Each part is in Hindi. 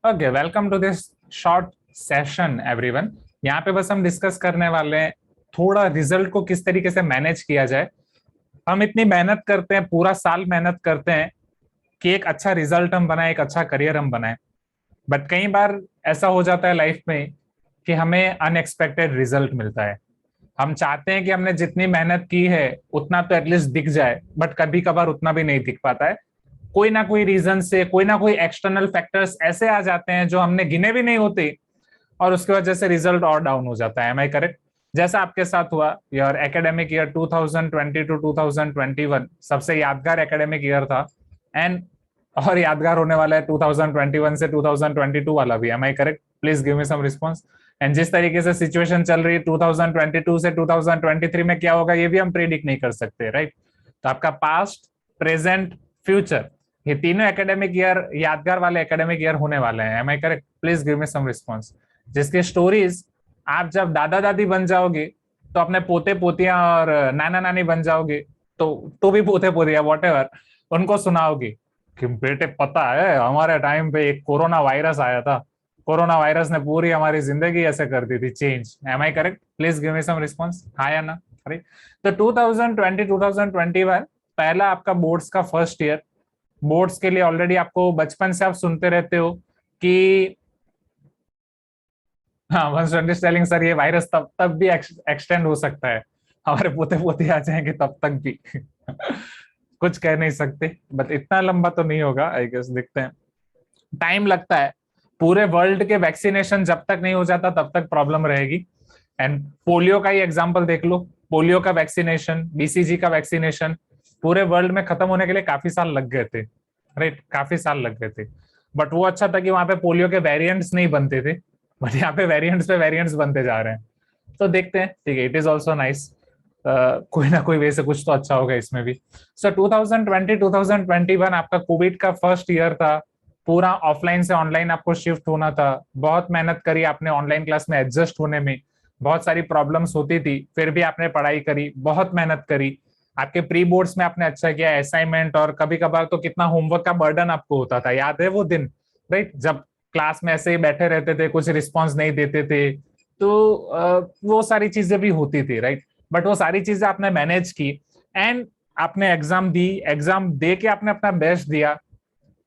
Okay, welcome to this short session everyone. यहाँ पे बस हम डिस्कस करने वाले हैं थोड़ा रिजल्ट को किस तरीके से मैनेज किया जाए। हम इतनी मेहनत करते हैं, पूरा साल मेहनत करते हैं कि एक अच्छा रिजल्ट हम बनाए, एक अच्छा करियर हम बनाए। बट कई बार ऐसा हो जाता है लाइफ में कि हमें अनएक्सपेक्टेड रिजल्ट मिलता है। हम चाहते हैं कि हमने जितनी मेहनत की है उतना तो एटलीस्ट दिख जाए, बट कभी कभार उतना भी नहीं दिख पाता है। कोई ना कोई रीजन से, कोई ना कोई एक्सटर्नल फैक्टर्स ऐसे आ जाते हैं जो हमने गिने भी नहीं होते, और उसकी वजह से रिजल्ट और डाउन हो जाता है। Am I correct? जैसा आपके साथ हुआ, योर एकेडमिक ईयर 2020 टू 2021 सबसे यादगार एकेडमिक ईयर था। एंड और यादगार होने वाला है 2021 से 2022 वाला भी। Am I correct? Please give me some response. And जिस तरीके से सिचुएशन चल रही है 2022 से 2023 में क्या होगा ये भी हम प्रेडिक्ट नहीं कर सकते, राइट? तो आपका पास्ट, प्रेजेंट, फ्यूचर, ये तीनों एकेडमिक ईयर यादगार वाले एकेडमिक ईयर होने वाले हैं। Am I correct? Please give me some response. जिसके स्टोरीज आप जब दादा दादी बन जाओगे तो अपने पोते पोतियां और नाना नानी बन जाओगे, तो भी पोते पोतियां वॉट एवर उनको सुनाओगे कि बेटे पता है हमारे टाइम पे एक कोरोना वायरस आया था, कोरोना वायरस ने पूरी हमारी जिंदगी ऐसे कर दी थी change. Am I correct? Please give me some response, हाँ या ना? अरे, तो 2020 2021 पहला आपका बोर्ड्स का फर्स्ट ईयर। बोर्ड्स के लिए ऑलरेडी आपको बचपन से आप सुनते रहते हो कि हाँ, वंस टेलिंग सर ये वायरस तब तक भी एक्सटेंड हो सकता है, हमारे पोते पोते आ जाएंगे तब तक भी। कुछ कह नहीं सकते, बट इतना लंबा तो नहीं होगा आई गेस, देखते हैं। टाइम लगता है। पूरे वर्ल्ड के वैक्सीनेशन जब तक नहीं हो जाता तब तक प्रॉब्लम रहेगी। एंड पोलियो का ही एग्जांपल देख लो। पोलियो का वैक्सीनेशन, बीसीजी का वैक्सीनेशन पूरे वर्ल्ड में खत्म होने के लिए काफी साल लग गए थे, राइट? काफी साल लग गए थे। बट वो अच्छा था कि वहां पे पोलियो के वेरिएंट्स नहीं बनते थे, बट यहाँ पे वेरिएंट्स पे वेरिएंट्स बनते जा रहे हैं। तो देखते हैं, ठीक है, इट इज ऑल्सो नाइस। कोई ना कोई वे से कुछ तो अच्छा होगा इसमें भी। सो 2020 2021 आपका कोविड का फर्स्ट ईयर था। पूरा ऑफलाइन से ऑनलाइन आपको शिफ्ट होना था। बहुत मेहनत करी आपने ऑनलाइन क्लास में एडजस्ट होने में। बहुत सारी प्रॉब्लम्स होती थी, फिर भी आपने पढ़ाई करी, बहुत मेहनत करी। आपके प्री बोर्ड्स में आपने अच्छा किया, असाइनमेंट और कभी कभार तो कितना होमवर्क का बर्डन आपको होता था, याद है वो दिन? राइट, जब क्लास में ऐसे ही बैठे रहते थे, कुछ रिस्पॉन्स नहीं देते थे, तो वो सारी चीजें भी होती थी, राइट? बट वो सारी चीजें आपने मैनेज की। एंड आपने एग्जाम दी, एग्जाम दे के आपने अपना बेस्ट दिया।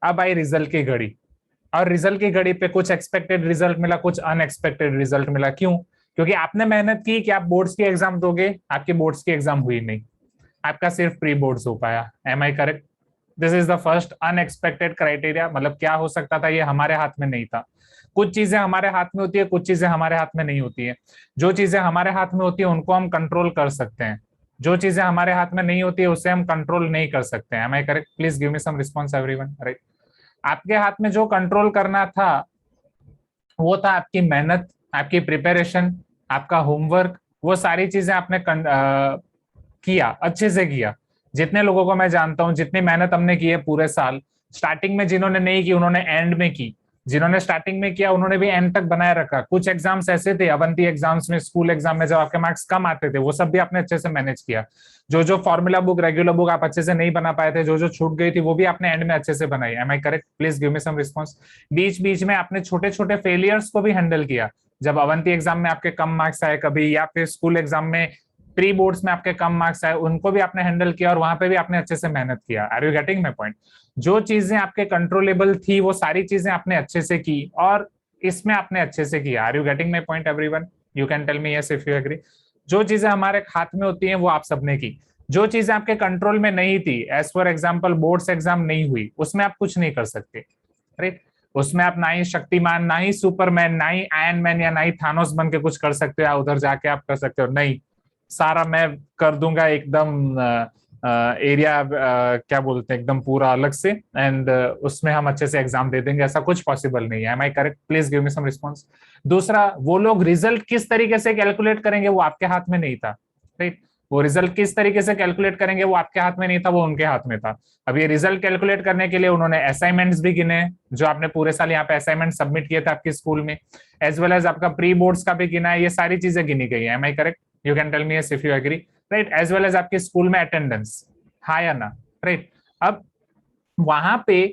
अब आई रिजल्ट की घड़ी। और रिजल्ट की घड़ी पे कुछ एक्सपेक्टेड रिजल्ट मिला, कुछ अनएक्सपेक्टेड रिजल्ट मिला। क्यों? क्योंकि आपने मेहनत की कि आप बोर्ड्स की एग्जाम दोगे, आपकी बोर्ड्स की एग्जाम हुई नहीं, आपका सिर्फ प्री बोर्ड्स हो पाया। Am I correct? This is the first unexpected criteria. मतलब क्या हो सकता था, ये हमारे हाथ में नहीं था। कुछ चीजें हमारे हाथ में होती है, कुछ चीजें हमारे हाथ में नहीं होती है। जो चीजें हमारे हाथ में होती है उनको हम कंट्रोल कर सकते हैं, जो चीजें हमारे हाथ में नहीं होती है उसे हम कंट्रोल नहीं कर सकते हैं। Am I correct? Please give me some response everyone. Right, आपके हाथ में जो कंट्रोल करना था वो था आपकी मेहनत, आपकी प्रिपरेशन, आपका होमवर्क। वो सारी चीजें आपने किया, अच्छे से किया। जितने लोगों को मैं जानता हूं, जितनी मेहनत हमने की है पूरे साल, स्टार्टिंग में जिन्होंने नहीं की उन्होंने एंड में की, जिन्होंने स्टार्टिंग में किया उन्होंने भी एंड तक बनाए रखा। कुछ एग्जाम्स ऐसे थे, अवंती एग्जाम्स में, स्कूल एग्जाम में जब आपके मार्क्स कम आते थे, वो सब भी आपने अच्छे से मैनेज किया। जो जो फॉर्मूला बुक, रेगुलर बुक आप अच्छे से नहीं बना पाए थे, जो जो छूट गई थी, वो भी आपने एंड में अच्छे से बनाई। Am I correct? Please give me some response. बीच बीच में आपने छोटे छोटे फेलियर्स को भी हैंडल किया। जब अवंती एग्जाम में आपके कम मार्क्स आए कभी, या फिर स्कूल एग्जाम में प्री बोर्ड्स में आपके कम मार्क्स आए, उनको भी आपने हैंडल किया और वहां पे भी आपने अच्छे से मेहनत किया। Are you getting my point? जो चीजें आपके कंट्रोलेबल थी वो सारी चीजें आपने अच्छे से की, और इसमें आपने अच्छे से किया। Are you getting my point everyone? You can tell me yes if you agree. जो चीजें हमारे हाथ में होती हैं वो आप सबने की। जो चीजें आपके कंट्रोल में नहीं थी, as for example boards exam नहीं हुई, उसमें आप कुछ नहीं कर सकते, राइट? उसमें आप ना ही शक्तिमान, ना ही सुपरमैन, ना ही आयरन मैन, या ना ही थानोस बन के कुछ कर सकते हो, या उधर जाके आप कर सकते हो, नहीं। सारा मैं कर दूंगा एकदम एरिया, क्या बोलते हैं, एकदम पूरा अलग से। एंड उसमें हम अच्छे से एग्जाम दे देंगे, ऐसा कुछ पॉसिबल नहीं है। Am I correct? Please give me some response. दूसरा, वो लोग रिजल्ट किस तरीके से कैलकुलेट करेंगे वो आपके हाथ में नहीं था, राइट? वो रिजल्ट किस तरीके से कैलकुलेट करेंगे वो आपके हाथ में नहीं था, वो उनके हाथ में था। अब ये रिजल्ट कैलकुलेट करने के लिए उन्होंने असाइनमेंट्स भी गिने, जो आपने पूरे साल यहाँ पे असाइनमेंट सबमिट किए थे आपके स्कूल में, एज वेल एज आपका प्री बोर्ड्स का भी गिना है। ये सारी चीजें गिनी गई है। Am I correct? You can tell me yes if you agree. Right, as well as आपके स्कूल में अटेंडेंस, हाँ या ना? राइट, अब वहां पे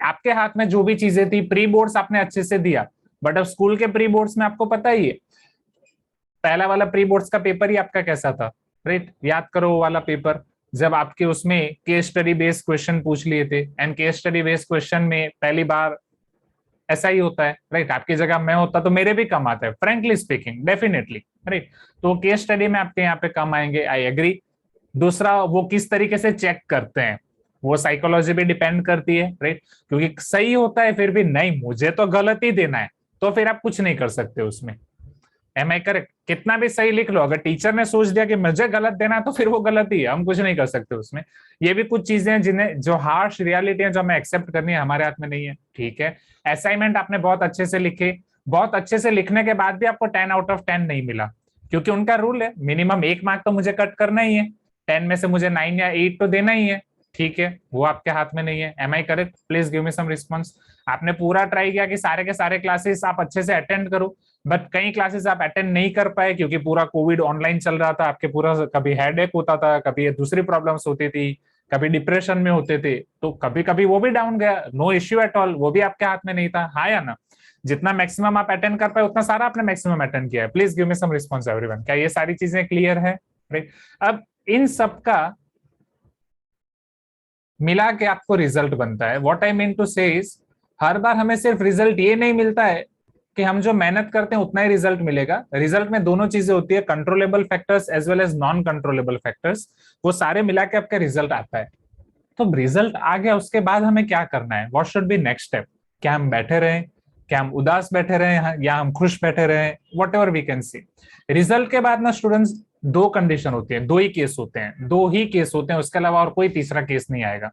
आपके हाथ में जो भी चीजें थी, प्री बोर्ड्स आपने अच्छे से दिया, बट अब स्कूल के प्री बोर्ड्स में आपको पता ही है, पहला वाला प्री बोर्ड्स का पेपर ही आपका कैसा था, राइट? याद करो वो वाला पेपर, जब आपके उसमें केस स्टडी बेस्ड क्वेश्चन पूछ लिए थे, and case study based question में पहली बार ऐसा ही होता है, राइट? आपकी जगह मैं होता तो मेरे भी कम आते हैं, फ्रेंकली स्पीकिंग, डेफिनेटली, राइट? तो केस स्टडी में आपके यहाँ पे कम आएंगे, आई एग्री। दूसरा, वो किस तरीके से चेक करते हैं, वो साइकोलॉजी भी डिपेंड करती है, राइट? क्योंकि सही होता है फिर भी नहीं, मुझे तो गलत ही देना है, तो फिर आप कुछ नहीं कर सकते उसमें। Am I correct? कितना भी सही लिख लो, अगर टीचर ने सोच दिया कि मुझे गलत देना है तो फिर वो गलत ही है, हम कुछ नहीं कर सकते उसमें। ये भी कुछ चीजें हैं जिन्हें, जो हार्श रियलिटी है, जो हमें एक्सेप्ट करनी है, हमारे हाथ में नहीं है, ठीक है? असाइनमेंट आपने बहुत अच्छे से लिखे, बहुत अच्छे से लिखने के बाद भी आपको 10 आउट ऑफ 10 नहीं मिला, क्योंकि उनका रूल है मिनिमम 1 मार्क तो मुझे कट करना ही है, 10 में से मुझे 9 या 8 तो देना ही है, ठीक है? वो आपके हाथ में नहीं है। Am I correct? Please give me some response. आपने पूरा ट्राई किया कि सारे के सारे क्लासेस आप अच्छे से अटेंड करो, बट कई क्लासेस आप अटेंड नहीं कर पाए क्योंकि पूरा कोविड ऑनलाइन चल रहा था, आपके पूरा कभी हेडेक होता था, कभी दूसरी प्रॉब्लम्स होती थी, कभी डिप्रेशन में होते थे, तो कभी कभी वो भी डाउन गया, नो इश्यू एट ऑल, वो भी आपके हाथ में नहीं था, हाँ या ना? जितना मैक्सिमम आप अटेंड कर पाए उतना सारा आपने मैक्सिमम अटेंड किया है। Please give me some response everyone, क्या ये सारी चीजें क्लियर है? राइट? अब इन सबका मिला के आपको रिजल्ट बनता है। व्हाट आई मीन टू से इज, हर बार हमें सिर्फ रिजल्ट ये नहीं मिलता है कि हम जो मेहनत करते हैं उतना ही रिजल्ट मिलेगा। रिजल्ट में दोनों चीजें होती है, controllable factors as well as non controllable factors, वो सारे मिला के आपका रिजल्ट आता है। तो रिजल्ट आ गया, उसके बाद हमें क्या करना है? What should be next step? क्या हम बैठे रहें, क्या हम उदास बैठे रहें, या हम खुश बैठे रहें? Whatever we can see. Result के बाद ना स्टूडेंट्स, दो कंडीशन होती है, दो ही केस होते हैं, दो ही केस होते हैं, उसके अलावा और कोई तीसरा केस नहीं आएगा।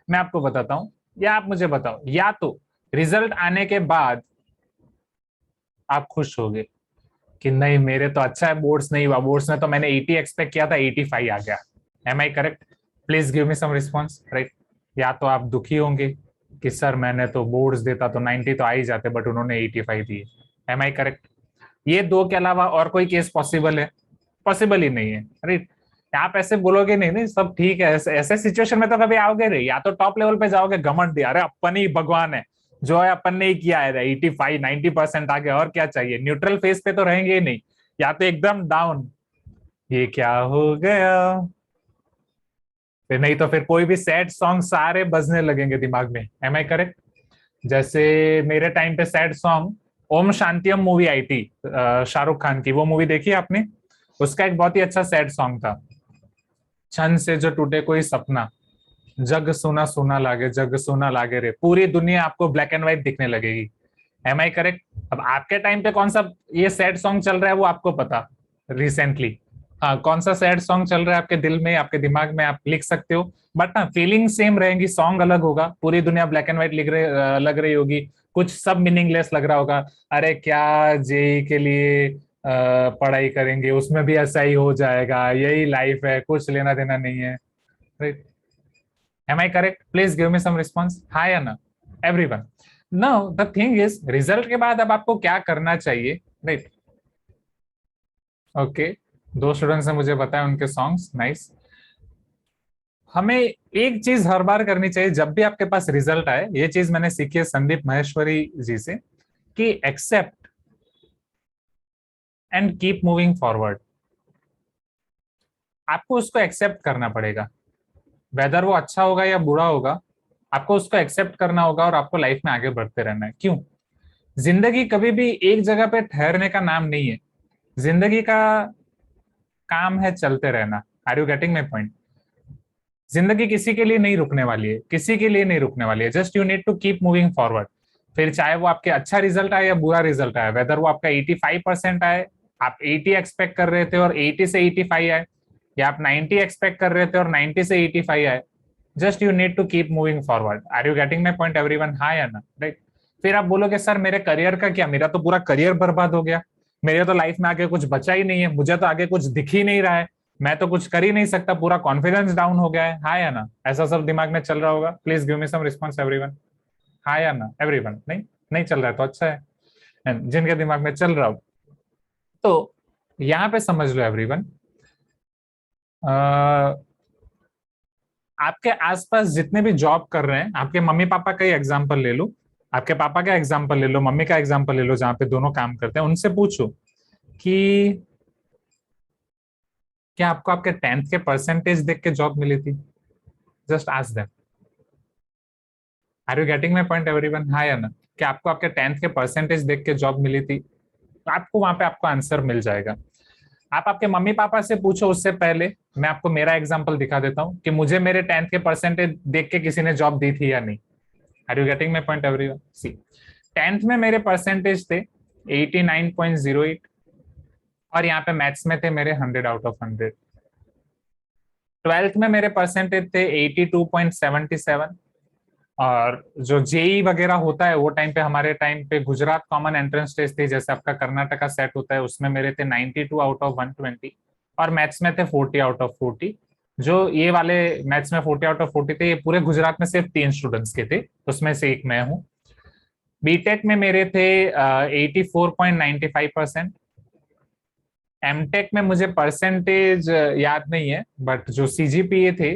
मैं आपको बताता हूं, या आप मुझे बताओ, या तो रिजल्ट आने के बाद आप खुश होगे कि नहीं मेरे तो अच्छा है, बोर्ड्स नहीं हुआ, बोर्ड्स में तो मैंने 80 एक्सपेक्ट किया था, 85 आ गया। Am I correct? Please give me some response, right? या तो आप दुखी होंगे कि सर मैंने तो बोर्ड्स देता तो 90 तो आ ही जाते, बट उन्होंने 85 दिए। Am I correct? ये दो के अलावा और कोई केस पॉसिबल है? पॉसिबल ही नहीं है, राइट? आप ऐसे बोलोगे नहीं नहीं सब ठीक है, ऐसे ऐसे सिचुएशन में तो कभी आओगे नहीं, या तो टॉप लेवल पे जाओगे, घमंड दिया, अरे अपन ही भगवान है, जो है अपन ने ही किया है, 85-90% आ गया, और क्या चाहिए? न्यूट्रल फेस पे तो रहेंगे ही नहीं, या तो एकदम डाउन, ये क्या हो गया, फिर नहीं तो फिर कोई भी सैड सॉन्ग सारे बजने लगेंगे दिमाग में। Am I correct? जैसे मेरे टाइम पे सैड सॉन्ग, ओम शांतियम मूवी आई थी शाहरुख खान की, वो मूवी देखी आपने? उसका एक बहुत ही अच्छा सैड सॉन्ग था, छन से जो टूटे कोई सपना, जग सुना सुना लागे, जग सुना लागे रे, पूरी दुनिया आपको ब्लैक एंड व्हाइट दिखने लगेगी। Am I correct? अब आपके टाइम पे कौन सा ये सैड सॉन्ग चल रहा है वो आपको पता, रिसेंटली? हाँ, कौन सा सैड सॉन्ग चल रहा है आपके दिल में, आपके दिमाग में, आप लिख सकते हो, बट हाँ फीलिंग सेम रहेंगी, सॉन्ग अलग होगा, पूरी दुनिया ब्लैक एंड व्हाइट लिख रहे लग रही होगी, कुछ सब मीनिंगलेस लग रहा होगा, अरे क्या जेई के लिए पढ़ाई करेंगे, उसमें भी ऐसा ही हो जाएगा, यही लाइफ है, कुछ लेना देना नहीं है, right? Am I correct? Please give me some response, हाँ या ना everyone? Now the thing is, result के बाद अब आपको क्या करना चाहिए, राइट? ओके, दो स्टूडेंट्स ने मुझे बताया उनके सॉन्ग्स नाइस। हमें एक चीज हर बार करनी चाहिए जब भी आपके पास रिजल्ट आए, ये चीज मैंने सीखी है संदीप महेश्वरी जी से, कि accept and keep moving forward. आपको उसको एक्सेप्ट करना पड़ेगा, वेदर वो अच्छा होगा या बुरा होगा, आपको उसको एक्सेप्ट करना होगा, और आपको लाइफ में आगे बढ़ते रहना है। क्यों? जिंदगी कभी भी एक जगह पे ठहरने का नाम नहीं है, जिंदगी का काम है चलते रहना। Are you getting my point? जिंदगी किसी के लिए नहीं रुकने वाली है, किसी के लिए नहीं रुकने वाली है, just you need to keep moving forward. फिर चाहे वो आपके अच्छा रिजल्ट आए या बुरा रिजल्ट आए, वेदर वो आपका 85% आए, आप 80 एक्सपेक्ट कर रहे थे और 80 से 85 आए, या आप 90 एक्सपेक्ट कर रहे थे और 90 से 85 आए, just you need to keep moving forward. Are you getting my point everyone, हाँ या ना? राइट? फिर आप बोलोगे सर मेरे करियर का क्या, मेरा तो पूरा करियर बर्बाद हो गया, मेरे तो लाइफ में आगे कुछ बचा ही नहीं है, मुझे तो आगे कुछ दिख ही नहीं रहा है, मैं तो कुछ कर ही नहीं सकता, पूरा कॉन्फिडेंस डाउन हो गया है, हाँ या ना? ऐसा सब दिमाग में चल रहा होगा। Please give me some response everyone, हाँ या ना एवरीवन? नहीं, नहीं चल रहा है तो अच्छा है। And जिनके दिमाग में चल रहा हो, तो यहाँ पे समझ लो एवरीवन, आपके आसपास जितने भी जॉब कर रहे हैं, आपके मम्मी पापा का ही एग्जाम्पल ले लो, आपके पापा का एग्जाम्पल ले लो, मम्मी का एग्जाम्पल ले लो, जहाँ पे दोनों काम करते हैं, उनसे पूछो कि क्या आपको आपके 10th के परसेंटेज देख के जॉब मिली थी? Just ask them. Are you getting my point everyone? हाँ या ना? क्या आपको आपके 10th के परसेंटेज देख के जॉब मिली थी? तो आपको वहां पे आपको आंसर मिल जाएगा। आप आपके मम्मी पापा से पूछो, उससे पहले मैं आपको मेरा एग्जांपल दिखा देता हूँ कि मुझे मेरे 10th के परसेंटेज देख के किसी ने जॉब दी थी या नहीं। Are you getting my point everyone? See, 10th में मेरे परसेंटेज थे 89.08, और यहाँ पे मैथ्स में थे मेरे 100 आउट ऑफ 100। 12th में मेरे परसेंटेज थे 82.77, और जो जेई वगैरह होता है वो टाइम पे, हमारे टाइम पे गुजरात कॉमन एंट्रेंस टेस्ट थी, जैसे आपका कर्नाटका सेट होता है, उसमें मेरे थे 92 आउट ऑफ 120, और मैथ्स में थे 40 आउट ऑफ 40। जो ये वाले मैथ्स में 40 आउट ऑफ 40 थे, ये पूरे गुजरात में सिर्फ 3 स्टूडेंट्स के थे, उसमें से एक मैं हूँ। बीटेक में मेरे थे 84.95%। एमटेक में मुझे परसेंटेज याद नहीं है, बट जो सीजीपीए थे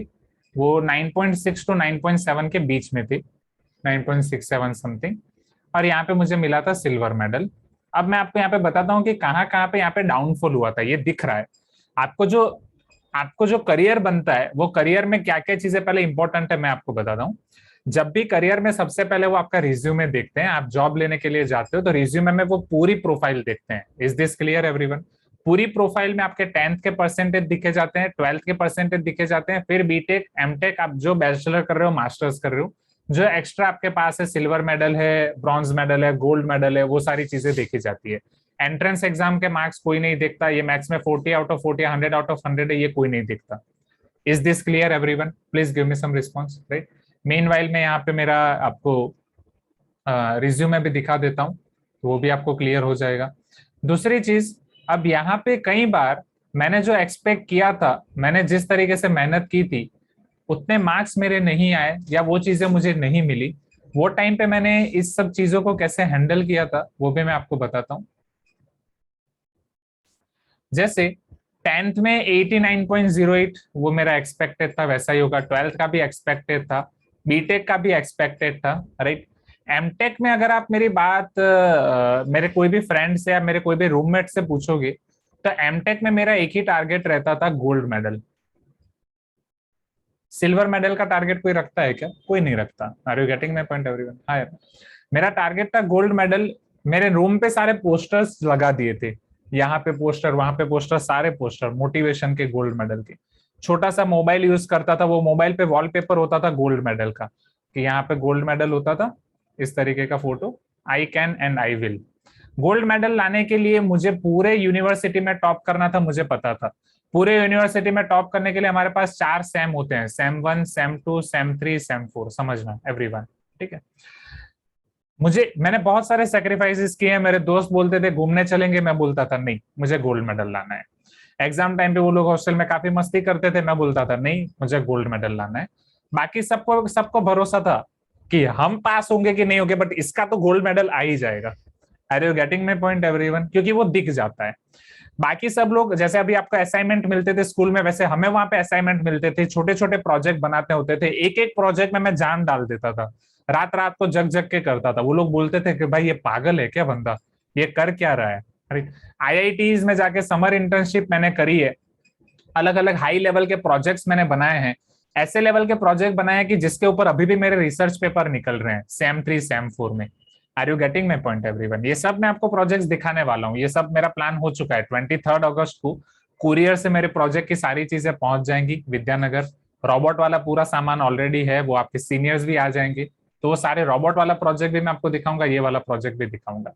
वो 9.6 टू 9.7 के बीच में थे, 9.67 समथिंग, और यहाँ पे मुझे मिला था सिल्वर मेडल। अब मैं आपको यहाँ पे बताता हूँ कि कहाँ कहाँ पे यहाँ पे डाउनफॉल हुआ था, ये दिख रहा है आपको। जो आपको जो करियर बनता है, वो करियर में क्या क्या चीजें पहले इंपॉर्टेंट है मैं आपको बताता हूँ। जब भी करियर में सबसे पहले वो आपका रिज्यूमे देखते हैं, आप जॉब लेने के लिए जाते हो तो रिज्यूमे में वो पूरी प्रोफाइल देखते हैं। Is this clear everyone? पूरी प्रोफाइल में आपके 10th के परसेंटेज दिखे जाते हैं, 12th के परसेंटेज दिखे जाते हैं, फिर बीटेक एमटेक, आप जो बैचलर कर रहे हो, मास्टर्स कर रहे हो, जो एक्स्ट्रा आपके पास है, सिल्वर मेडल है, ब्रॉन्ज मेडल है, गोल्ड मेडल है, वो सारी चीजें देखी जाती है। एंट्रेंस एग्जाम के मार्क्स कोई नहीं देखता, ये मैथ्स में 40 आउट ऑफ 40, 100 आउट ऑफ 100 है, ये कोई नहीं देखता। Is this clear everyone? Please give me some response, right? Meanwhile में यहाँ पे मेरा आपको रिज्यूमे भी दिखा देता हूँ, तो वो भी आपको क्लियर हो जाएगा। दूसरी चीज, अब यहाँ पे कई बार मैंने जो एक्सपेक्ट किया था, मैंने जिस तरीके से मेहनत की थी, उतने मार्क्स मेरे नहीं आए, या वो चीजें मुझे नहीं मिली। वो टाइम पे मैंने इस सब चीजों को कैसे हैंडल किया था, वो भी मैं आपको बताता हूँ। जैसे 10th में 89.08 वो मेरा एक्सपेक्टेड था, वैसा ही होगा। 12th का भी एक्सपेक्टेड था, बीटेक का भी एक्सपेक्टेड था, राइट? एमटेक में अगर आप मेरी बात मेरे कोई भी फ्रेंड से या मेरे कोई भी रूममेट से पूछोगे, तो एमटेक में मेरा एक ही टारगेट रहता था, गोल्ड मेडल। सिल्वर मेडल का टारगेट कोई रखता है क्या? कोई नहीं रखता। Are you getting my point everyone? हाँ, मेरा टारगेट था गोल्ड मेडल। मेरे रूम पे सारे पोस्टर्स लगा दिए थे, यहाँ पे पोस्टर, वहां पे पोस्टर, सारे पोस्टर मोटिवेशन के, गोल्ड मेडल के। छोटा सा मोबाइल यूज करता था, वो मोबाइल पे वॉलपेपर होता था गोल्ड मेडल का, कि यहाँ पे गोल्ड मेडल होता था, इस तरीके का photo, I can and I will. Gold medal लाने के लिए मुझे पूरे यूनिवर्सिटी में टॉप करना था, मुझे पता था। पूरे यूनिवर्सिटी में टॉप करने के लिए हमारे पास 4 सेम होते हैं, सेम 1, सेम 2, सेम 3, सेम 4, समझना एवरीवन, ठीक है? मैंने बहुत सारे सेक्रीफाइसेस किए हैं। मेरे दोस्त बोलते थे घूमने चलेंगे, मैं बोलता था नहीं, मुझे गोल्ड मेडल लाना है। एग्जाम टाइम पे वो लोग हॉस्टल में काफी मस्ती करते थे, मैं बोलता था नहीं, मुझे गोल्ड मेडल लाना है। बाकी सबको सबको भरोसा था कि हम पास होंगे कि नहीं होंगे, बट इसका तो गोल्ड मेडल आ ही जाएगा। Are you getting my point everyone? क्योंकि वो दिख जाता है। बाकी सब लोग, जैसे अभी आपको असाइनमेंट मिलते थे स्कूल में, वैसे हमें वहां पे असाइनमेंट मिलते थे, छोटे छोटे प्रोजेक्ट बनाते होते थे। एक एक प्रोजेक्ट में मैं जान डाल देता था, रात रात को जग जग के करता था। वो लोग बोलते थे कि भाई ये पागल है क्या बंदा, ये कर क्या रहा है। आईआईटीज में जाके समर इंटर्नशिप मैंने करी है, अलग अलग हाई लेवल के प्रोजेक्ट्स मैंने बनाए हैं। ऐसे लेवल के प्रोजेक्ट बनाए हैं कि जिसके ऊपर अभी भी मेरे रिसर्च पेपर निकल रहे हैं, सेम 3, सेम 4 में। Are you getting my point everyone? ये सब मैं आपको प्रोजेक्ट्स दिखाने वाला हूँ, ये सब मेरा प्लान हो चुका है। 23 अगस्त को कुरियर से मेरे प्रोजेक्ट की सारी चीजें पहुंच जाएंगी विद्यानगर। रोबोट वाला पूरा सामान ऑलरेडी है, वो आपके सीनियर्स भी आ जाएंगे, तो वो सारे रोबोट वाला प्रोजेक्ट भी मैं आपको दिखाऊंगा, ये वाला प्रोजेक्ट भी दिखाऊंगा।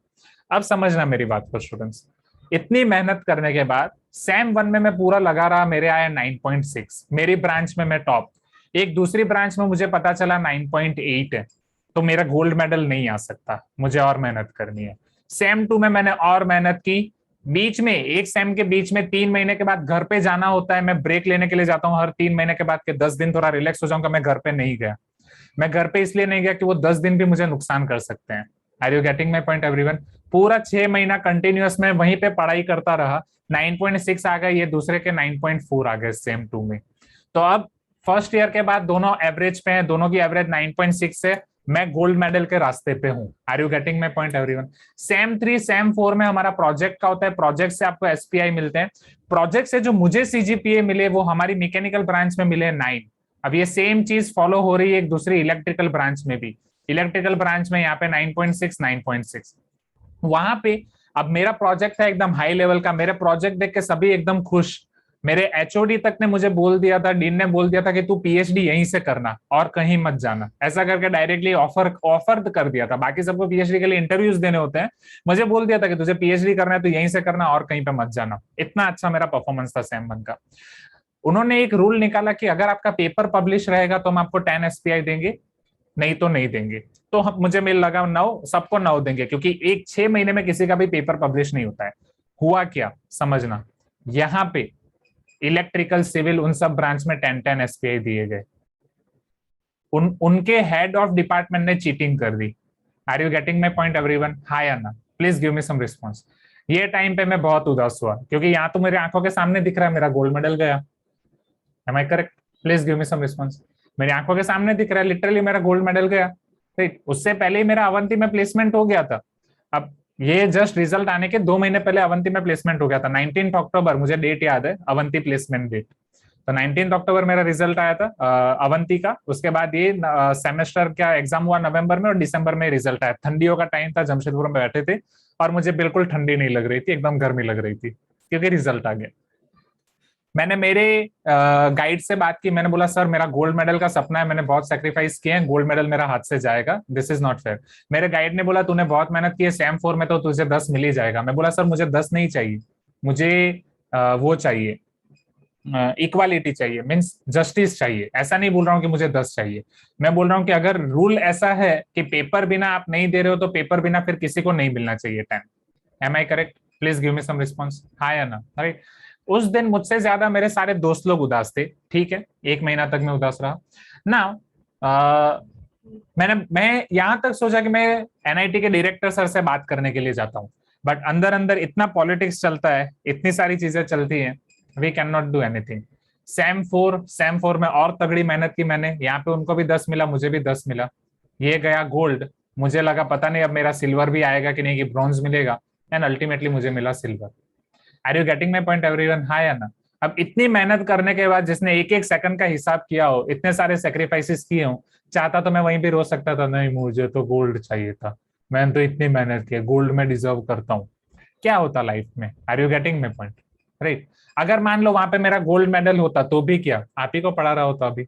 अब समझना मेरी बात को स्टूडेंट्स, इतनी मेहनत करने के बाद सेम 1 में मैं पूरा लगा रहा, मेरे आया 9.6, मेरी ब्रांच में मैं टॉप। एक दूसरी ब्रांच में मुझे पता चला 9.8 है, तो मेरा गोल्ड मेडल नहीं आ सकता, मुझे और मेहनत करनी है। सेम 2 में मैंने और मेहनत की। बीच में एक सेम के बीच में 3 महीने के बाद घर पे जाना होता है, मैं ब्रेक लेने के लिए जाता हूँ हर 3 महीने के बाद, के 10 दिन थोड़ा रिलैक्स हो जाऊंगा, मैं घर पे नहीं गया। मैं घर पे इसलिए नहीं गया कि वो 10 दिन भी मुझे नुकसान कर सकते हैं। Are you getting my point everyone? पूरा 6 महीना कंटिन्यूअस में वहीं पे पढ़ाई करता रहा। 9.6 आ गए, ये दूसरे के 9.4 आ गए सेम 2 में। तो अब फर्स्ट ईयर के बाद दोनों एवरेज पे हैं, दोनों की एवरेज 9.6 है, मैं गोल्ड मेडल के रास्ते पे हूँ। Are you getting my point everyone? Sem 3 sem 4 में हमारा प्रोजेक्ट का होता है, प्रोजेक्ट से आपको एसपीआई मिलते हैं, प्रोजेक्ट से जो मुझे सीजीपीए मिले वो हमारी मैकेनिकल ब्रांच में मिले 9। अब ये सेम चीज फॉलो हो रही है एक दूसरी इलेक्ट्रिकल ब्रांच में भी। इलेक्ट्रिकल ब्रांच में यहाँ पे 9.6 9.6 वहां पे। अब मेरा प्रोजेक्ट है एकदम हाई लेवल का, मेरे प्रोजेक्ट देख के सभी एकदम खुश। मेरे एचओडी तक ने मुझे बोल दिया था, डीन ने बोल दिया था कि तू पीएचडी यहीं से करना और कहीं मत जाना, ऐसा करके डायरेक्टली ऑफर ऑफर कर दिया था। बाकी सबको पीएचडी के लिए इंटरव्यूज देने होते हैं, मुझे बोल दिया था कि तुझे पीएचडी करना है तो यहीं से करना और कहीं पे मत जाना। इतना अच्छा मेरा परफॉर्मेंस था सेम 1 का। उन्होंने एक रूल निकाला कि अगर आपका पेपर पब्लिश रहेगा तो हम आपको 10 एसपीआई देंगे, नहीं तो नहीं देंगे। तो मुझे मेल लगा 9, सबको 9 देंगे, क्योंकि 6 महीने में किसी का भी पेपर पब्लिश नहीं होता है। हुआ क्या समझना, यहाँ पे इलेक्ट्रिकल सिविल उन सब ब्रांच में 10-10 एसपीआई दिए गए। उनके हेड ऑफ डिपार्टमेंट ने चीटिंग कर दी। Are you getting my point everyone? हां या ना? Please give me some response. ये टाइम पे मैं बहुत उदास हुआ, क्योंकि यहाँ तो मेरे आंखों के सामने दिख रहा है मेरा गोल्ड मेडल गया। Am I correct? Please give me some response. मेरी आंखों के सामने दिख रहा है लिटरली मेरा गोल्ड मेडल गया। राइट, उससे पहले ही मेरा अवंती में प्लेसमेंट हो गया था। अब ये जस्ट रिजल्ट आने के 2 महीने पहले अवंती में प्लेसमेंट हो गया था। 19 अक्टूबर, मुझे डेट याद है, अवंती प्लेसमेंट डेट। तो 19 अक्टूबर मेरा रिजल्ट आया था अवंती का। उसके बाद ये सेमेस्टर का एग्जाम हुआ नवंबर में, और दिसंबर में रिजल्ट आया। ठंडियों का टाइम था, जमशेदपुर में बैठे थे और मुझे बिल्कुल ठंडी नहीं लग रही थी, एकदम गर्मी लग रही थी, क्योंकि रिजल्ट आ गया। मैंने मेरे गाइड से बात की, मैंने बोला सर मेरा गोल्ड मेडल का सपना है, मैंने बहुत सेक्रीफाइस किए हैं, गोल्ड मेडल मेरा हाथ से जाएगा, दिस इज नॉट फेयर। मेरे गाइड ने बोला तूने बहुत मेहनत की है, सेम 4 में तो तुझे 10 मिल ही जाएगा। मैं बोला सर मुझे 10 नहीं चाहिए, मुझे वो चाहिए, इक्वालिटी चाहिए, मीन्स जस्टिस चाहिए। ऐसा नहीं बोल रहा हूँ कि मुझे 10 चाहिए, मैं बोल रहा हूँ कि अगर रूल ऐसा है कि पेपर बिना आप नहीं दे रहे हो तो पेपर बिना फिर किसी को नहीं मिलना चाहिए 10। Am I correct? Please give me some response, हाँ या ना? राइट। उस दिन मुझसे ज्यादा मेरे सारे दोस्त लोग उदास थे, ठीक है, 1 महीना तक मैं उदास रहा ना। मैं यहां तक सोचा कि मैं एनआईटी के डायरेक्टर सर से बात करने के लिए जाता हूँ, बट अंदर अंदर इतना पॉलिटिक्स चलता है, इतनी सारी चीजें चलती हैं, we can not do anything. Sem 4 में और तगड़ी मेहनत की मैंने, यहाँ पे उनको भी 10 मिला, मुझे भी 10 मिला, ये गया गोल्ड। मुझे लगा पता नहीं अब मेरा सिल्वर भी आएगा कि नहीं, कि ब्रॉन्ज मिलेगा, एंड अल्टीमेटली मुझे मिला silver. Are you getting my point everyone? हाँ या ना? अब इतनी मेहनत करने के बाद, जिसने एक एक सेकंड का हिसाब किया हो, इतने सारे सेक्रीफाइसेस किए हो, चाहता तो मैं वहीं पे रो सकता था, नहीं मुझे तो गोल्ड चाहिए था, मैंने तो इतनी मेहनत की, गोल्ड में डिजर्व करता हूँ। क्या होता लाइफ में? Are you getting my point? Right. अगर मान लो वहां पे मेरा गोल्ड मेडल होता तो भी क्या, आप ही को पढ़ा रहा होता अभी,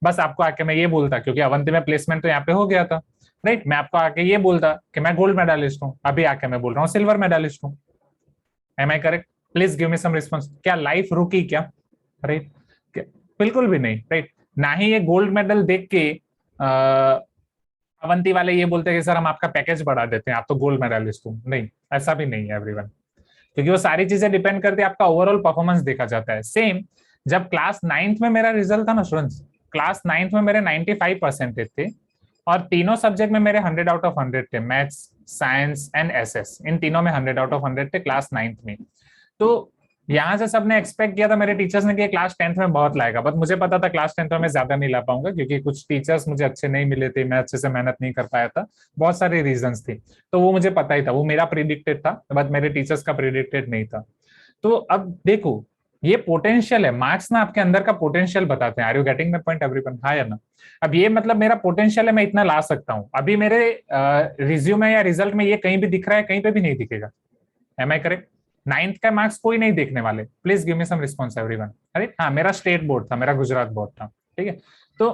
बस आपको आके मैं ये बोलता, क्योंकि अवंती में प्लेसमेंट तो यहाँ पे हो गया था, राइट, मैं आपको आके ये बोलता कि मैं गोल्ड मेडलिस्ट हूँ, अभी आके मैं बोल रहा हूँ सिल्वर मेडलिस्ट हूँ। Am I correct? Please give me some response. क्या लाइफ रुकी क्या? राइट, बिल्कुल भी नहीं। राइट, ना ही ये गोल्ड मेडल देख के अवंती वाले ये बोलते हैं कि सर हम आपका पैकेज बढ़ा देते हैं, आप तो गोल्ड मेडलिस्ट हो। नहीं, ऐसा भी नहीं है एवरीवन, क्योंकि वो सारी चीजें डिपेंड करती है, आपका ओवरऑल परफॉर्मेंस देखा जाता है। सेम जब क्लास 9th में मेरा रिजल्ट था ना स्टूडेंट्स, क्लास 9th में मेरे 95% थे, और तीनों सब्जेक्ट में मेरे 100 आउट ऑफ 100 थे, मैथ्स, साइंस एंड एसएस, इन तीनों में 100 आउट ऑफ 100 थे क्लास 9th में। तो यहाँ से सबने एक्सपेक्ट किया था, मेरे टीचर्स ने, कि क्लास 10th में बहुत लाएगा, बट मुझे पता था क्लास 10th में मैं ज्यादा नहीं ला पाऊंगा, क्योंकि कुछ टीचर्स मुझे अच्छे नहीं मिले थे, मैं अच्छे से मेहनत नहीं कर पाया था, बहुत सारे रीजंस थे। तो वो मुझे पता ही था, वो मेरा प्रिडिक्टेड था, बट मेरे टीचर्स का प्रिडिक्टेड नहीं था। तो अब देखो, ये पोटेंशियल है, मार्क्स ना आपके अंदर का पोटेंशियल बताते हैं। Are you getting my point everyone? हाँ या ना? अब ये मतलब मेरा पोटेंशियल है, मैं इतना ला सकता हूँ। अभी मेरे रिज्यूमे या रिजल्ट में ये कहीं भी दिख रहा है, कहीं पे भी नहीं दिखेगा। M I correct? 9th का मार्क्स कोई नहीं देखने वाले। Please give me some response everyone. अरे हाँ, मेरा स्टेट बोर्ड था, मेरा गुजरात बोर्ड था, ठीक है। तो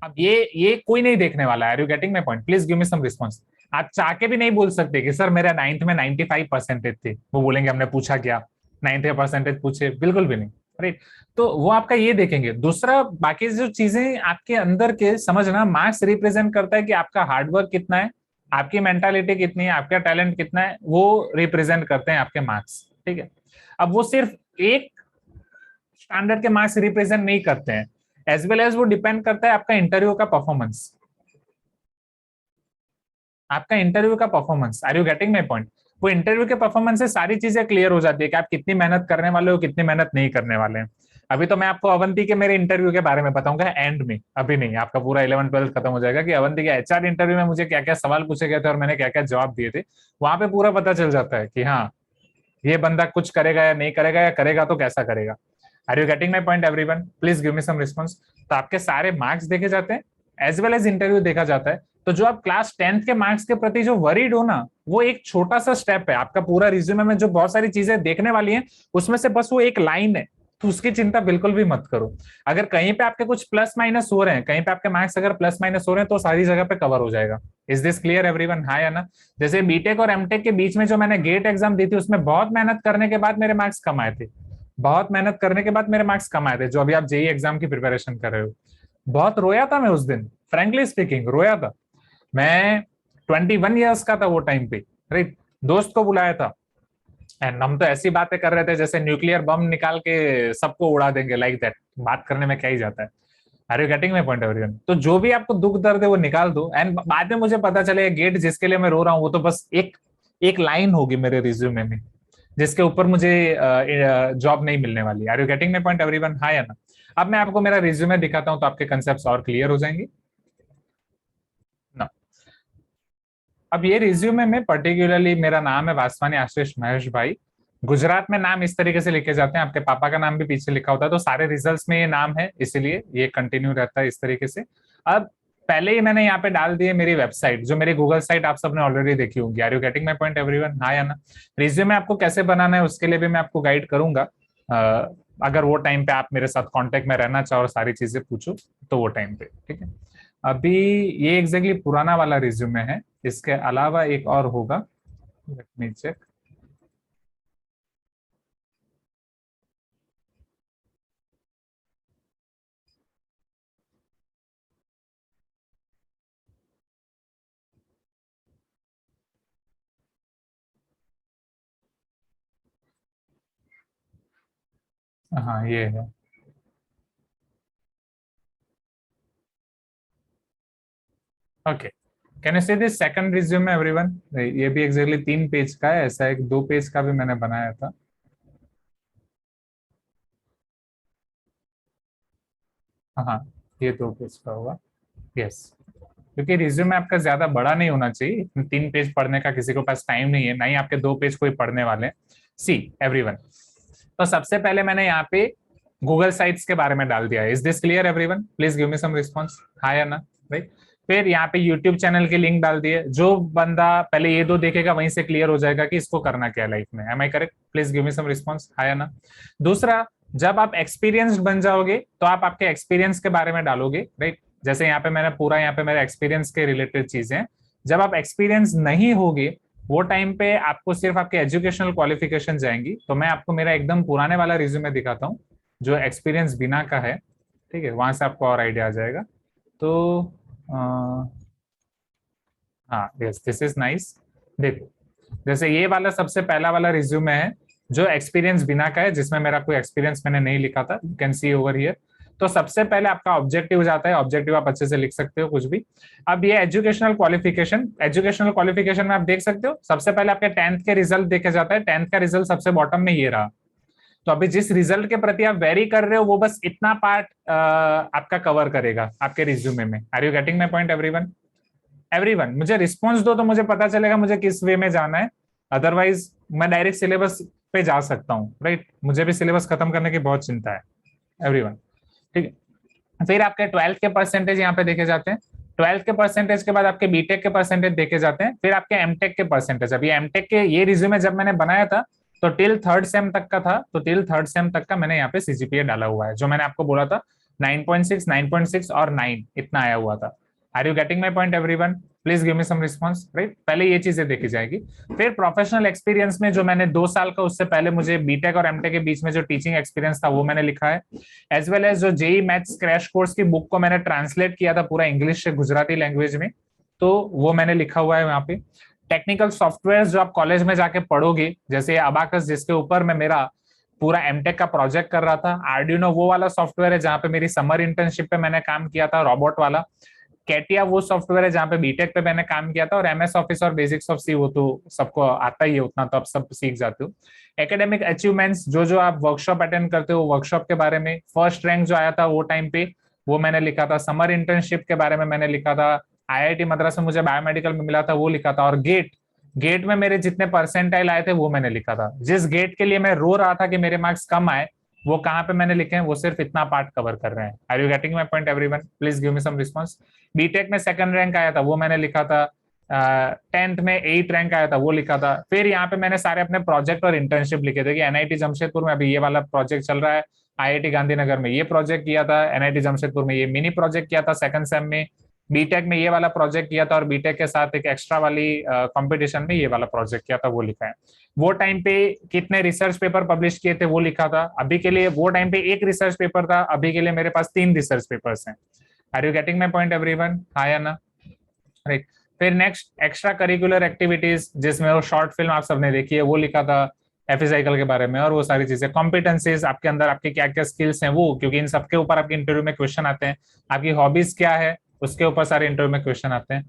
अब ये कोई नहीं देखने वाला है। Are you getting my point? Please give me some response. आप चाह के भी नहीं बोल सकते कि सर मेरा 9th में 95% थे, वो बोलेंगे हमने पूछा क्या, 9th का परसेंटेज पूछे, बिल्कुल भी नहीं। राइट, तो वो आपका ये देखेंगे। दूसरा, बाकी जो चीजें आपके अंदर के समझना, मार्क्स रिप्रेजेंट करता है कि आपका हार्डवर्क कितना है, आपकी मेंटालिटी कितनी है, आपका टैलेंट कितना है, वो रिप्रेजेंट करते हैं आपके मार्क्स, ठीक है। अब वो सिर्फ एक स्टैंडर्ड के मार्क्स रिप्रेजेंट नहीं करते हैं, एज वेल एज वो डिपेंड करता है आपका इंटरव्यू का परफॉर्मेंस, आपका इंटरव्यू का performance. Are you getting my point? वो इंटरव्यू के परफॉर्मेंस से सारी चीजें क्लियर हो जाती है कि आप कितनी मेहनत करने वाले हो, कितनी मेहनत नहीं करने वाले हैं। अभी तो मैं आपको अवंती के मेरे इंटरव्यू के बारे में बताऊंगा एंड में, अभी नहीं। आपका पूरा 11th 12th खत्म हो जाएगा कि अवंती के एचआर इंटरव्यू में मुझे क्या क्या सवाल पूछे गए थे और मैंने क्या क्या जवाब दिए थे। वहां पे पूरा पता चल जाता है कि हाँ, ये बंदा कुछ करेगा या नहीं करेगा, या करेगा तो कैसा करेगा। Are you getting my point everyone? Please give me some response. तो आपके सारे मार्क्स देखे जाते हैं एज वेल एज इंटरव्यू देखा जाता है। तो जो आप क्लास 10th के मार्क्स के प्रति जो वरीड हो ना, वो एक छोटा सा स्टेप है। आपका पूरा रिज्यूमे में जो बहुत सारी चीजें देखने वाली हैं, उसमें से बस वो एक लाइन है। तो उसकी चिंता बिल्कुल भी मत करो। अगर कहीं पे आपके कुछ प्लस माइनस हो रहे हैं, कहीं पे आपके मार्क्स अगर प्लस माइनस हो रहे हैं, तो सारी जगह पे कवर हो जाएगा। Is this clear everyone? हाँ या ना? जैसे बीटेक और एमटेक के बीच में जो मैंने गेट एग्जाम दी थी, उसमें बहुत मेहनत करने के बाद मेरे मार्क्स कम आए थे। बहुत मेहनत करने के बाद मेरे मार्क्स कम आए थे। जो अभी आप जेई एग्जाम की प्रिपरेशन कर रहे हो, बहुत रोया था मैं उस दिन, फ्रेंकली स्पीकिंग रोया था मैं। 21 ईयर्स का था वो टाइम पे, राइट। दोस्त को बुलाया था एंड हम तो ऐसी बातें कर रहे थे जैसे न्यूक्लियर बम निकाल के सबको उड़ा देंगे, लाइक दैट। बात करने में क्या ही जाता है। Are you getting my point everyone? तो जो भी आपको दुख दर्द है वो निकाल दो, एंड बाद में मुझे पता चले गेट जिसके लिए मैं रो रहा हूँ, वो तो बस एक एक लाइन होगी मेरे रिज्यूमे में, जिसके ऊपर मुझे जॉब नहीं मिलने वाली। Are you getting my point everyone? हाँ या ना? अब मैं आपको मेरा रिज्यूमे दिखाता हूँ तो आपके कंसेप्ट और क्लियर हो जाएंगे ना। अब ये रिज्यूमे में पर्टिकुलरली मेरा नाम है वासवानी आशीष महेश भाई। गुजरात में नाम इस तरीके से लिखे जाते हैं, आपके पापा का नाम भी पीछे लिखा होता है, तो सारे रिजल्ट्स में ये नाम है, इसीलिए ये कंटिन्यू रहता है इस तरीके से। अब पहले ही मैंने यहाँ पे डाल दी है मेरी वेबसाइट, जो मेरी गूगल साइट आप सबने ऑलरेडी देखी होगी। Are you getting my point everyone? हाँ या ना? रिज्यूमे आपको कैसे बनाना है उसके लिए भी मैं आपको गाइड करूंगा। अगर वो टाइम पे आप मेरे साथ कांटेक्ट में रहना चाहो और सारी चीजें पूछो, तो वो टाइम पे ठीक है। अभी ये एग्जैक्टली पुराना वाला रिज्यूमे है, इसके अलावा एक और होगा। Let me check. हाँ ये है। Okay, can you see this second resume everyone? ये भी एग्जैक्टली 3 पेज का है, ऐसा एक 2 पेज का भी मैंने बनाया था। हाँ, ये 2 पेज का होगा। यस, क्योंकि रिज्यूमे आपका ज्यादा बड़ा नहीं होना चाहिए। 3 पेज पढ़ने का किसी के पास टाइम नहीं है, ना ही आपके 2 पेज कोई पढ़ने वाले हैं। सी एवरीवन, तो सबसे पहले मैंने यहाँ पे गूगल साइट्स के बारे में डाल दिया है। Is this clear everyone? Please give me some response, हाँ या ना? राइट। फिर यहाँ पे यूट्यूब चैनल की लिंक डाल दी है। जो बंदा पहले ये 2 देखेगा वहीं से क्लियर हो जाएगा कि इसको करना क्या है लाइफ में। Am I correct? Please give me some response, हाँ या ना? दूसरा, जब आप एक्सपीरियंस्ड बन जाओगे तो आप आपके एक्सपीरियंस के बारे में डालोगे, राइट। जैसे यहाँ पे मैंने पूरा यहाँ पे मेरे एक्सपीरियंस के रिलेटेड चीजें। जब आप एक्सपीरियंस नहीं होगे, वो टाइम पे आपको सिर्फ आपके एजुकेशनल क्वालिफिकेशन जाएंगी। तो मैं आपको मेरा एकदम पुराने वाला रिज्यूमे दिखाता हूँ, जो एक्सपीरियंस बिना का है, ठीक है। वहां से आपको और आइडिया आ जाएगा। तो हाँ, यस, दिस इज नाइस। देखो, जैसे ये वाला सबसे पहला वाला रिज्यूमे है, जो एक्सपीरियंस बिना का है, जिसमें मेरा कोई एक्सपीरियंस मैंने नहीं लिखा था। You can see over here. तो सबसे पहले आपका ऑब्जेक्टिव जाता है। ऑब्जेक्टिव आप अच्छे से लिख सकते हो कुछ भी। अब ये एजुकेशनल क्वालिफिकेशन, एजुकेशनल क्वालिफिकेशन में आप देख सकते हो, सबसे पहले आपके 10th के रिजल्ट देखे जाता है। 10th का रिजल्ट सबसे बॉटम में ये रहा। तो अभी जिस रिजल्ट के प्रति आप वेरी कर रहे हो, वो बस इतना पार्ट आपका कवर करेगा आपके रिज्यूमे में। Are you getting my point everyone? Everyone, मुझे रिस्पॉन्स दो तो मुझे पता चलेगा मुझे किस वे में जाना है। अदरवाइज मैं डायरेक्ट सिलेबस पे जा सकता हूँ, राइट। मुझे भी सिलेबस खत्म करने की बहुत चिंता है एवरीवन, ठीक है। फिर आपके 12th के परसेंटेज यहाँ पे देखे जाते हैं। 12th के परसेंटेज के बाद आपके बीटेक के परसेंटेज देखे जाते हैं। फिर आपके एमटेक के परसेंटेज। अभी एमटेक के ये रिज्यूमे जब मैंने बनाया था, तो टिल 3rd सेम तक का था। तो टिल 3rd सेम तक का मैंने यहाँ पे सीजीपीए डाला हुआ है, जो मैंने आपको बोला था 9.6, 9.6 और 9 इतना आया हुआ था। Are you getting my point everyone? Please give me some response, right. पहले ये चीजें देखी जाएगी। फिर प्रोफेशनल एक्सपीरियंस में जो मैंने 2 साल का, उससे पहले मुझे बीटेक और एमटेक के बीच में जो टीचिंग एक्सपीरियंस था, वो मैंने लिखा है। एज वेल एज जो जेई मैथ्स क्रैश कोर्स की बुक को मैंने ट्रांसलेट किया था पूरा इंग्लिश से गुजराती लैंग्वेज में, तो वो मैंने लिखा हुआ है यहाँ पे। टेक्निकल सॉफ्टवेयर जो आप कॉलेज में जाके पढ़ोगे, जैसे अबाकस, जिसके ऊपर मैं मेरा पूरा एमटेक का प्रोजेक्ट कर रहा था। आर्डिनो वो वाला सॉफ्टवेयर है जहाँ पे मेरी समर इंटर्नशिप पे मैंने काम किया था, रोबोट वाला। कैटिया वो सॉफ्टवेयर है जहाँ पे बीटेक पे मैंने काम किया था, और एमएस ऑफिस और बेसिक्स ऑफ सी वो तो सबको आता ही है, उतना तो आप सब सीख जाते हो। एकेडमिक अचीवमेंट्स, जो जो आप वर्कशॉप अटेंड करते हो वर्कशॉप के बारे में, फर्स्ट रैंक जो आया था वो टाइम पे वो मैंने लिखा था। समर इंटर्नशिप के बारे में मैंने लिखा था। आईआईटी मद्रास में मुझे बायोमेडिकल में मिला था वो लिखा था। और गेट, गेट में मेरे जितने परसेंटाइल आए थे वो मैंने लिखा था। जिस गेट के लिए मैं रो रहा था कि मेरे मार्क्स कम आए, वो कहाँ पे मैंने लिखे हैं, वो सिर्फ इतना पार्ट कवर कर रहे हैं। Are you getting my point everyone? Please give me some response. BTech में सेकंड रैंक आया था वो मैंने लिखा था। 10th में 8th रैंक आया था वो लिखा था। फिर यहाँ पे मैंने सारे अपने प्रोजेक्ट और इंटर्नशिप लिखे थे कि एनआईटी जमशेदपुर में अभी ये वाला प्रोजेक्ट चल रहा है, आईआईटी गांधीनगर में ये प्रोजेक्ट किया था, एनआईटी जमशेदपुर में ये मिनी प्रोजेक्ट किया था सेकंड सेम में, बीटेक में ये वाला प्रोजेक्ट किया था, और बीटेक के साथ एक एक्स्ट्रा वाली कंपटीशन में ये वाला प्रोजेक्ट किया था वो लिखा है। वो टाइम पे कितने रिसर्च पेपर पब्लिश किए थे वो लिखा था। अभी के लिए वो टाइम पे एक रिसर्च पेपर था, अभी के लिए मेरे पास 3 रिसर्च पेपर्स हैं। Are you getting my point everyone? हाँ या ना? राइट। फिर नेक्स्ट एक्स्ट्रा करिकुलर एक्टिविटीज, जिसमें वो शॉर्ट फिल्म आप सबने देखी है वो लिखा था एफए साइकिल के बारे में, और वो सारी चीजें। कॉम्पिटेंसीज, आपके अंदर आपके क्या क्या स्किल्स हैं वो, क्योंकि इन सबके ऊपर आपके इंटरव्यू में क्वेश्चन आते हैं। आपकी हॉबीज क्या है उसके ऊपर सारे इंटरव्यू में क्वेश्चन आते हैं।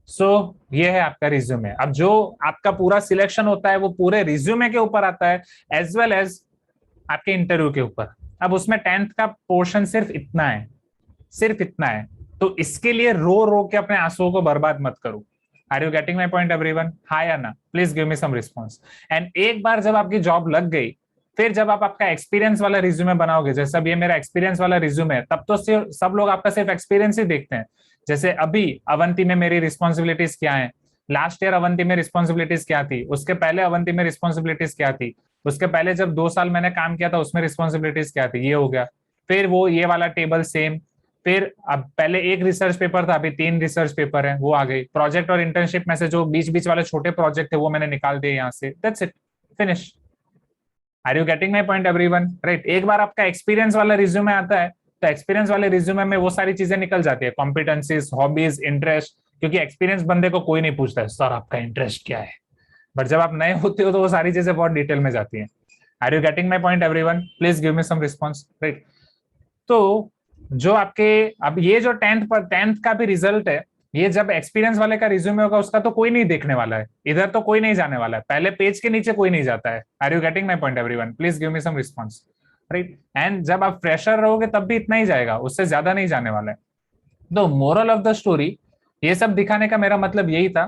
सो ये है आपका रिज्यूमे। अब जो आपका पूरा सिलेक्शन होता है वो पूरे रिज्यूमे के ऊपर आता है, एज वेल एज आपके इंटरव्यू के ऊपर। अब उसमें 10th का पोर्शन सिर्फ इतना है, सिर्फ इतना है। तो इसके लिए रो रो के अपने आंसुओं को बर्बाद मत करो। Are you getting my point everyone? हाँ या ना? Please give me some response. And एक बार जब आपकी जॉब लग गई, फिर जब आप आपका एक्सपीरियंस वाला रिज्यूमे बनाओगे, जैसे अब ये मेरा एक्सपीरियंस वाला रिज्यूमे है, तब तो सिर्फ सब लोग आपका सिर्फ एक्सपीरियंस ही देखते हैं। जैसे अभी अवंती में मेरी रिस्पॉन्सिबिलिटीज क्या है, लास्ट ईयर अवंती में रिस्पॉन्सिबिलिटीज क्या थी, उसके पहले अवंती में रिस्पॉन्सिबिलिटीज क्या थी, उसके पहले जब 2 साल मैंने काम किया था उसमें रिस्पॉन्सिबिलिटीज क्या थी, ये हो गया। फिर वो ये वाला टेबल सेम। फिर अब पहले एक रिसर्च पेपर था, अभी 3 रिसर्च पेपर है वो आ गई। प्रोजेक्ट और इंटर्नशिप में से जो बीच बीच वाले छोटे प्रोजेक्ट थे वो मैंने निकाल दिए यहाँ से। That's it, finish. Are you getting my point everyone? Right. एक बार आपका एक्सपीरियंस वाला रिज्यूमे आता है तो एक्सपीरियंस वाले रिज्यूमे में वो सारी चीजें निकल जाती है, कॉम्पिटेंसीज, हॉबीज, इंटरेस्ट। क्योंकि एक्सपीरियंस बंदे को कोई नहीं पूछता है सर आपका इंटरेस्ट क्या है, बट जब आप नए होते हो तो वो सारी चीजें बहुत डिटेल में जाती हैं। Are you getting my point everyone? Please give me some response. Right. तो जो आपके अब ये जो 10th का भी रिजल्ट है, ये जब एक्सपीरियंस वाले का रिज्यूमे होगा उसका तो कोई नहीं देखने वाला है, इधर तो कोई नहीं जाने वाला है, पहले पेज के नीचे कोई नहीं जाता है। Are you getting my point everyone? Please give me some response. Right. And जब आप फ्रेशर रहोगे तब भी इतना ही जाएगा, उससे ज्यादा नहीं जाने वाला है। तो मोरल ऑफ द स्टोरी, ये सब दिखाने का मेरा मतलब यही था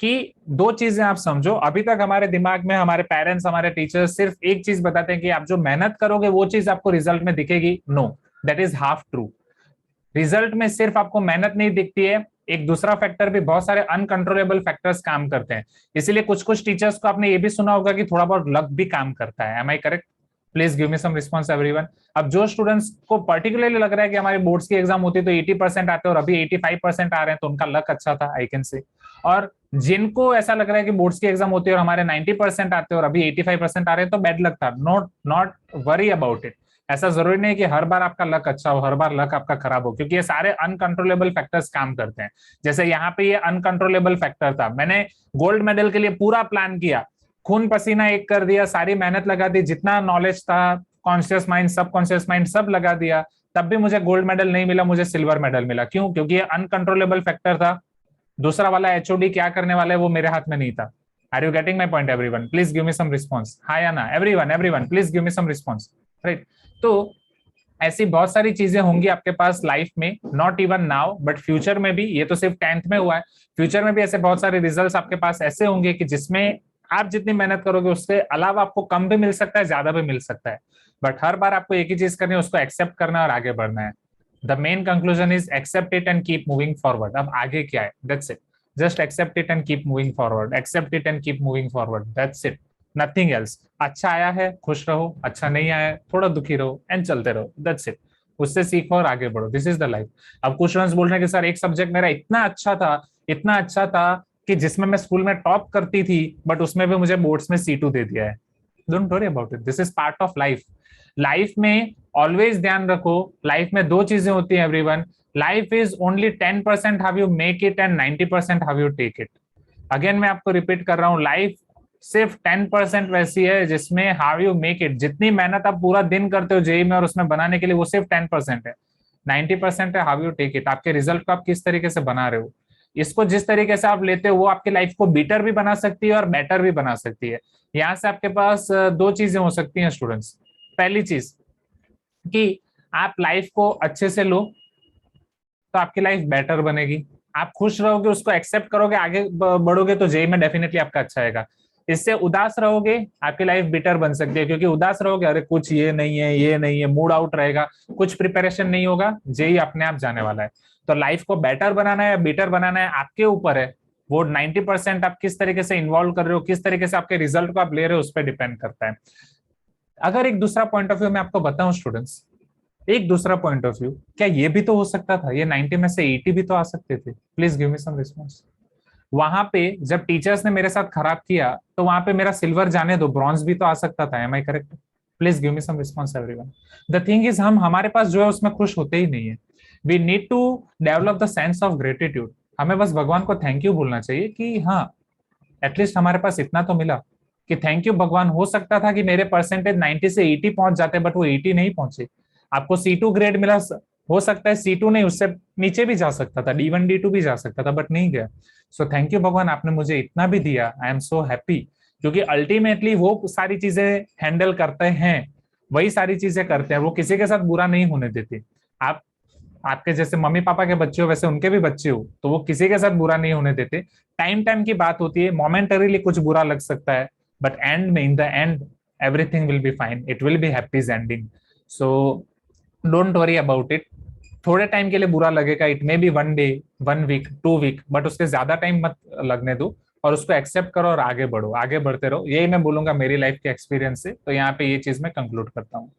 कि 2 चीजें आप समझो। अभी तक हमारे दिमाग में हमारे पेरेंट्स, हमारे टीचर्स सिर्फ एक चीज बताते हैं कि आप जो मेहनत करोगे वो चीज आपको रिजल्ट में दिखेगी। No, that is half true. Result में सिर्फ आपको मेहनत नहीं दिखती है, एक दूसरा फैक्टर भी, बहुत सारे अनकंट्रोलेबल फैक्टर्स काम करते हैं। इसीलिए कुछ कुछ टीचर्स को आपने ये भी सुना होगा कि थोड़ा बहुत लक भी काम करता है। Am I correct? Please give me some response everyone. अब जो स्टूडेंट्स को पर्टिकुलरली लग रहा है कि हमारी बोर्ड्स की एग्जाम होती है तो 80% आते हैं और अभी 85% आ रहे हैं, तो उनका लक अच्छा था, आई कैन से। और जिनको ऐसा लग रहा है कि बोर्ड्स की एग्जाम होती है और हमारे 90% आते हैं और अभी 85% आ रहे हैं, तो बैड लक था। Not not worry about it. ऐसा जरूरी नहीं कि हर बार आपका लक अच्छा हो, हर बार लक आपका खराब हो, क्योंकि ये सारे अनकंट्रोलेबल फैक्टर्स काम करते हैं। जैसे यहाँ पे ये अनकंट्रोलेबल फैक्टर था, मैंने गोल्ड मेडल के लिए पूरा प्लान किया, खून पसीना एक कर दिया, सारी मेहनत लगा दी, जितना नॉलेज था, कॉन्शियस माइंड, सब कॉन्शियस माइंड सब लगा दिया, तब भी मुझे गोल्ड मेडल नहीं मिला, मुझे सिल्वर मेडल मिला। क्यों? क्योंकि ये अनकंट्रोलेबल फैक्टर था। दूसरा वाला एचओडी क्या करने वाला है वो मेरे हाथ में नहीं था। Are you getting my point everyone? Please give me some response. हाँ या ना? Everyone, everyone please give me some response. Right. तो ऐसी बहुत सारी चीजें होंगी आपके पास लाइफ में, not even now but future में भी। ये तो सिर्फ 10th में हुआ है, फ्यूचर में भी ऐसे बहुत सारे रिजल्ट्स आपके पास ऐसे होंगे कि जिसमें आप जितनी मेहनत करोगे उससे अलावा आपको कम भी मिल सकता है, ज्यादा भी मिल सकता है, बट हर बार आपको एक ही चीज करनी है, उसको एक्सेप्ट करना और आगे बढ़ना है। The main conclusion is accept it and keep moving forward. अब आगे क्या है? That's it. Just accept it and keep moving forward, accept it and keep moving forward, that's it, nothing else. अच्छा आया है खुश रहो, अच्छा नहीं आया है थोड़ा दुखी रहो, एंड चलते रहो, दैट्स इट। उससे सीखो और आगे बढ़ो, दिस इज द लाइफ। अब कुछ स्टूडेंट्स बोल रहे हैं कि सर एक सब्जेक्ट मेरा इतना अच्छा था, इतना अच्छा था कि जिसमें मैं स्कूल में टॉप करती थी, बट उसमें भी मुझे बोर्ड्स में C2 दे दिया है। Don't worry about it, this is part of life. Life में ऑलवेज ध्यान रखो, लाइफ में 2 चीजें होती हैं everyone. Life is only 10% how you make it and 90% how you take it. Again मैं आपको रिपीट कर रहा हूं, लाइफ सिर्फ 10% वैसी है जिसमें हाउ यू मेक इट, जितनी मेहनत आप पूरा दिन करते हो जेई में और उसमें बनाने के लिए, वो सिर्फ 10% है। 90% है हाउ यू टेक इट, आपके रिजल्ट को आप किस तरीके से बना रहे हो। इसको जिस तरीके से आप लेते हो वो आपकी लाइफ को बीटर भी बना सकती है और बेटर भी बना सकती है। यहाँ से आपके पास दो चीजें हो सकती हैं स्टूडेंट्स। पहली चीज कि आप लाइफ को अच्छे से लो तो आपकी लाइफ बेटर बनेगी, आप खुश रहोगे, उसको एक्सेप्ट करोगे, आगे बढ़ोगे तो जेई में डेफिनेटली आपका अच्छा आएगा। इससे उदास रहोगे आपकी लाइफ बिटर बन सकती है, क्योंकि उदास रहोगे अरे कुछ ये नहीं है ये नहीं है, मूड आउट रहेगा, कुछ प्रिपरेशन नहीं होगा, जेई अपने आप जाने वाला है। तो लाइफ को बेटर बनाना है या बिटर बनाना है आपके ऊपर है। वो 90% आप किस तरीके से इन्वॉल्व कर रहे हो, किस तरीके से आपके रिजल्ट को आप ले रहे हो, उस पर डिपेंड करता है। अगर एक दूसरा पॉइंट ऑफ व्यू मैं आपको बताऊं स्टूडेंट्स, एक दूसरा पॉइंट ऑफ व्यू, क्या ये भी तो हो सकता था, ये 90 में से 80 भी तो आ सकते थे? Please give me some response. वहां पे जब टीचर्स ने मेरे साथ खराब किया तो वहां पे मेरा सिल्वर जाने दो, ब्रॉन्ज भी तो आ सकता था। Am I correct? Please give me some response everyone. The thing is हम हमारे पास जो है उसमें खुश होते ही नहीं है। We need to develop the sense of gratitude. हमें बस भगवान को थैंक यू बोलना चाहिए कि हाँ एटलीस्ट हमारे पास इतना तो मिला, कि थैंक यू भगवान। हो सकता था कि मेरे परसेंटेज 90 से 80 पहुंच जाते बट वो 80 नहीं पहुंचे। आपको C2 ग्रेड मिला, हो सकता है C2 नहीं उससे नीचे भी जा सकता था, D1 D2 भी जा सकता था बट नहीं गया। सो थैंक यू भगवान, आपने मुझे इतना भी दिया, आई एम सो हैप्पी। क्योंकि अल्टीमेटली वो सारी चीजें हैंडल करते हैं, वही सारी चीजें करते हैं, वो किसी के साथ बुरा नहीं होने देते। आप आपके जैसे मम्मी पापा के बच्चे हो वैसे उनके भी बच्चे हो, तो वो किसी के साथ बुरा नहीं होने देते। टाइम टाइम की बात होती है, मोमेंटरीली कुछ बुरा लग सकता है बट एंड में, in the end everything will be fine, it will be happies ending. So don't worry about it. थोड़े टाइम के लिए बुरा लगेगा, it may be 1 day 1 week 2 week, but उसके ज्यादा टाइम मत लगने दो और उसको एक्सेप्ट करो और आगे बढ़ो, आगे बढ़ते रहो। यही मैं बोलूंगा मेरी लाइफ के एक्सपीरियंस से। तो यहाँ पे ये चीज मैं कंक्लूड करता हूँ।